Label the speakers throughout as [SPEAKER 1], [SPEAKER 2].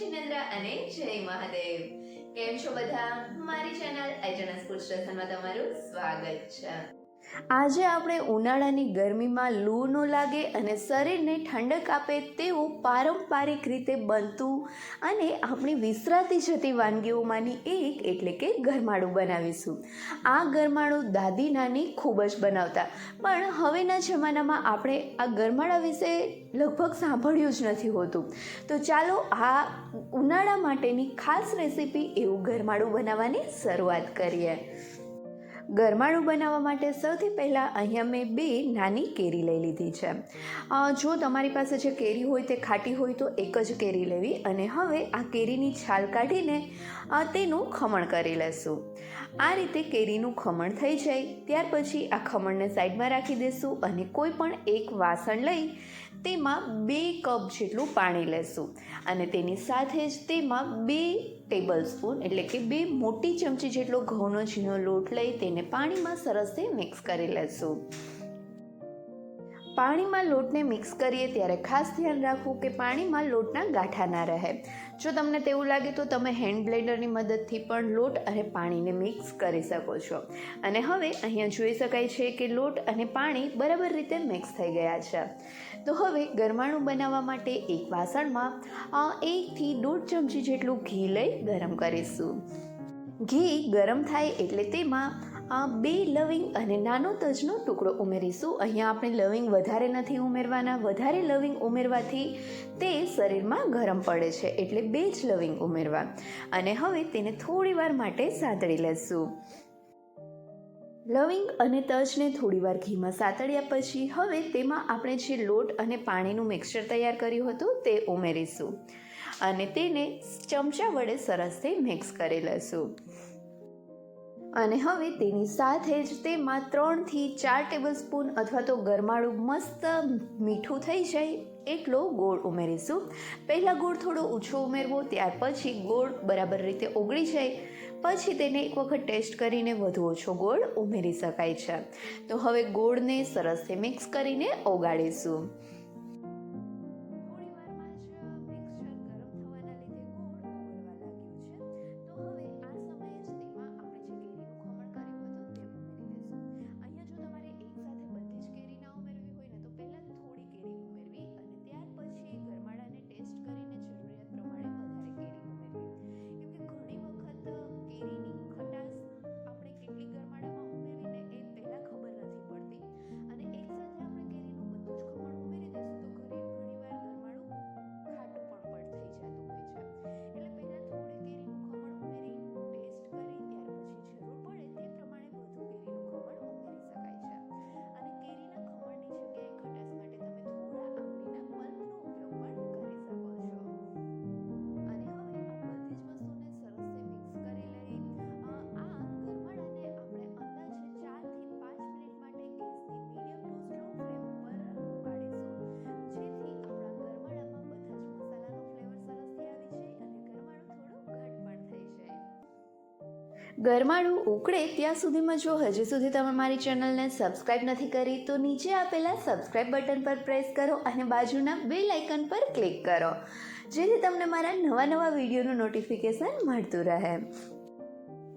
[SPEAKER 1] જિનેન્દ્ર અને જય મહાદેવ. કેમ છો બધા? મારી ચેનલ એજનસ ફૂડ સ્ટેશનમાં તમારું સ્વાગત છે. આજે આપણે ઉનાળાની ગરમીમાં લૂ ન લાગે અને શરીરને ઠંડક આપે તેવું પારંપરિક રીતે બનતું અને આપણી વિસરાતી જતી વાનગીઓમાંની એક એટલે કે ગરમાળું બનાવીશું. આ ગરમાળું દાદી નાની ખૂબ જ બનાવતા, પણ હવેના જમાનામાં આપણે આ ગરમાળા વિશે લગભગ સાંભળ્યું જ નથી હોતું. તો ચાલો આ ઉનાળા માટેની ખાસ રેસીપી એવું ગરમાળું બનાવવાની શરૂઆત કરીએ. ગરમાળું બનાવવા માટે સૌથી પહેલાં અહીંયા મેં 2 નાની કેરી લઈ લીધી છે. જો તમારી પાસે જે કેરી હોય તે ખાટી હોય તો એક જ કેરી લેવી અને હવે આ કેરીની છાલ કાઢીને તેનું ખમણ કરી લેશું. આ રીતે કેરીનું ખમણ થઈ જાય ત્યાર પછી આ ખમણને સાઈડમાં રાખી દઈશું અને કોઈ પણ એક વાસણ લઈ તેમાં 2 કપ જેટલું પાણી લેશું અને તેની સાથે જ તેમાં 2 ટેબલ સ્પૂન એટલે કે 2 મોટી ચમચી જેટલો ઘઉંનો ઝીણો લોટ લઈ તેને પાણીમાં સરસથી મિક્સ કરી લેશું. પાણીમાં લોટને મિક્સ કરીએ ત્યારે ખાસ ધ્યાન રાખવું કે પાણીમાં લોટના ગાંઠા ના રહે. જો તમને તેવું લાગે તો તમે હેન્ડ બ્લેન્ડરની મદદથી પણ લોટ અને પાણીને મિક્સ કરી શકો છો. અને હવે અહીંયા જોઈ શકાય છે કે લોટ અને પાણી બરાબર રીતે મિક્સ થઈ ગયા છે. તો હવે ગરમાળું બનાવવા માટે એક વાસણમાં 1 થી 1.5 ચમચી જેટલું ઘી લઈ ગરમ કરીશું. ઘી ગરમ થાય એટલે તેમાં 2 લવિંગ અને નાનો તજનો ટુકડો ઉમેરીશું. અહીંયા આપણે લવિંગ વધારે નથી ઉમેરવાના, વધારે લવિંગ ઉમેરવાથી તે શરીરમાં ગરમ પડે છે એટલે 2 જ લવિંગ ઉમેરવા. અને હવે તેને થોડી વાર માટે સાતળી લેશું. લવિંગ અને તજને થોડીવાર ઘીમાં સાતળ્યા પછી હવે તેમાં આપણે જે લોટ અને પાણીનું મિક્સચર તૈયાર કર્યું હતું તે ઉમેરીશું અને તેને ચમચા વડે સરસથી મિક્સ કરી લઈશું. અને હવે તેની સાથે જ તેમાં 3 થી 4 ટેબલ સ્પૂન અથવા તો ગરમાળું મસ્ત મીઠું થઈ જાય એટલો ગોળ ઉમેરીશું. પહેલાં ગોળ થોડો ઓછો ઉમેરવો, ત્યાર પછી ગોળ બરાબર રીતે ઓગળી જાય પછી તેને એક વખત ટેસ્ટ કરીને વધુ ઓછો ગોળ ઉમેરી શકાય છે. તો હવે ગોળને સરસથી મિક્સ કરીને ઓગાળીશું. ગરમાળું ઉકળે ત્યાં સુધીમાં જો હજી સુધી તમે મારી ચેનલને સબસ્ક્રાઈબ નથી કરી તો નીચે આપેલા સબસ્ક્રાઈબ બટન પર પ્રેસ કરો અને બાજુના બેલ આઇકન પર ક્લિક કરો જેથી તમને મારા નવા વિડીયોનું નોટિફિકેશન મળતું રહે.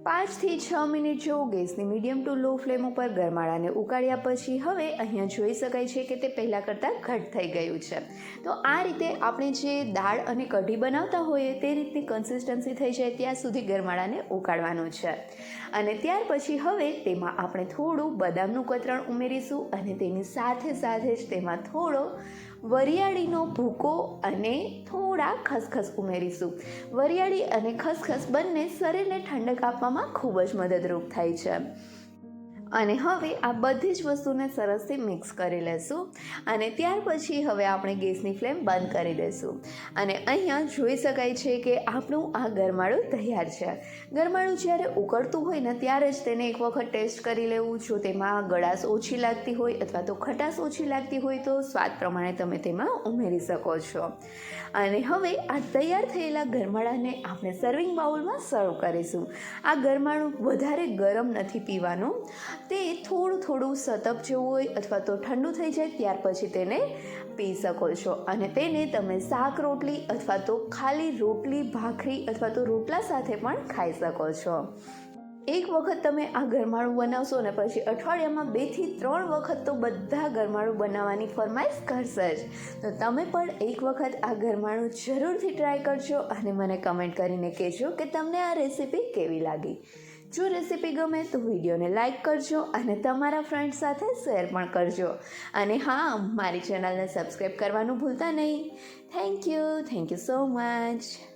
[SPEAKER 1] 5 થી 6 મિનિટ જેવું ગેસની મીડિયમ ટુ લો ફ્લેમ ઉપર ગરમાળાને ઉકાળ્યા પછી હવે અહીંયા જોઈ શકાય છે કે તે પહેલાં કરતાં ઘટ થઈ ગયું છે. તો આ રીતે આપણે જે દાળ અને કઢી બનાવતા હોઈએ તે રીતની કન્સિસ્ટન્સી થઈ જાય ત્યાં સુધી ગરમાળાને ઉકાળવાનું છે. અને ત્યાર પછી હવે તેમાં આપણે થોડું બદામનું કતરણ ઉમેરીશું અને તેની સાથે જ તેમાં થોડો વરિયાળીનો ભૂકો અને થોડા ખસખસ ઉમેરીશું. વરિયાળી અને ખસખસ બંને શરીરને ઠંડક આપવામાં ખૂબ જ મદદરૂપ થાય છે. અને હવે આ બધી જ વસ્તુને સરસથી મિક્સ કરી લેશું અને ત્યાર પછી હવે આપણે ગેસની ફ્લેમ બંધ કરી દઈશું. અને અહીંયા જોઈ શકાય છે કે આપણું આ ગરમાળું તૈયાર છે. ગરમાળું જ્યારે ઉકળતું હોય ને ત્યારે જ તેને એક વખત ટેસ્ટ કરી લેવું. જો તેમાં ગળાશ ઓછી લાગતી હોય અથવા તો ખટાશ ઓછી લાગતી હોય તો સ્વાદ પ્રમાણે તમે તેમાં ઉમેરી શકો છો. અને હવે આ તૈયાર થયેલા ગરમાળાને આપણે સર્વિંગ બાઉલમાં સર્વ કરીશું. આ ગરમાળું વધારે ગરમ નથી પીવાનું, તે થોડું થોડું સતપ જેવું હોય અથવા તો ઠંડુ થઈ જાય ત્યાર પછી તેને પી શકો છો. અને તેને તમે શાક રોટલી અથવા તો ખાલી રોટલી ભાખરી અથવા તો રોટલા સાથે પણ ખાઈ શકો છો. એક વખત તમે આ ગરમાળું બનાવશો ને પછી અઠવાડિયામાં 2 થી 3 વખત તો બધા ગરમાળું બનાવવાની ફરમાઈશ કરશે જ. તો તમે પણ એક વખત આ ગરમાળું જરૂરથી ટ્રાય કરજો અને મને કમેન્ટ કરીને કહેજો કે તમને આ રેસીપી કેવી લાગી. જો રેસીપી ગમે તો વિડીયોને લાઇક કરજો અને તમારા ફ્રેન્ડ્સ સાથે શેર પણ કરજો. અને હા, મારી ચેનલને સબસ્ક્રાઈબ કરવાનું ભૂલતા નહીં. Thank you so much.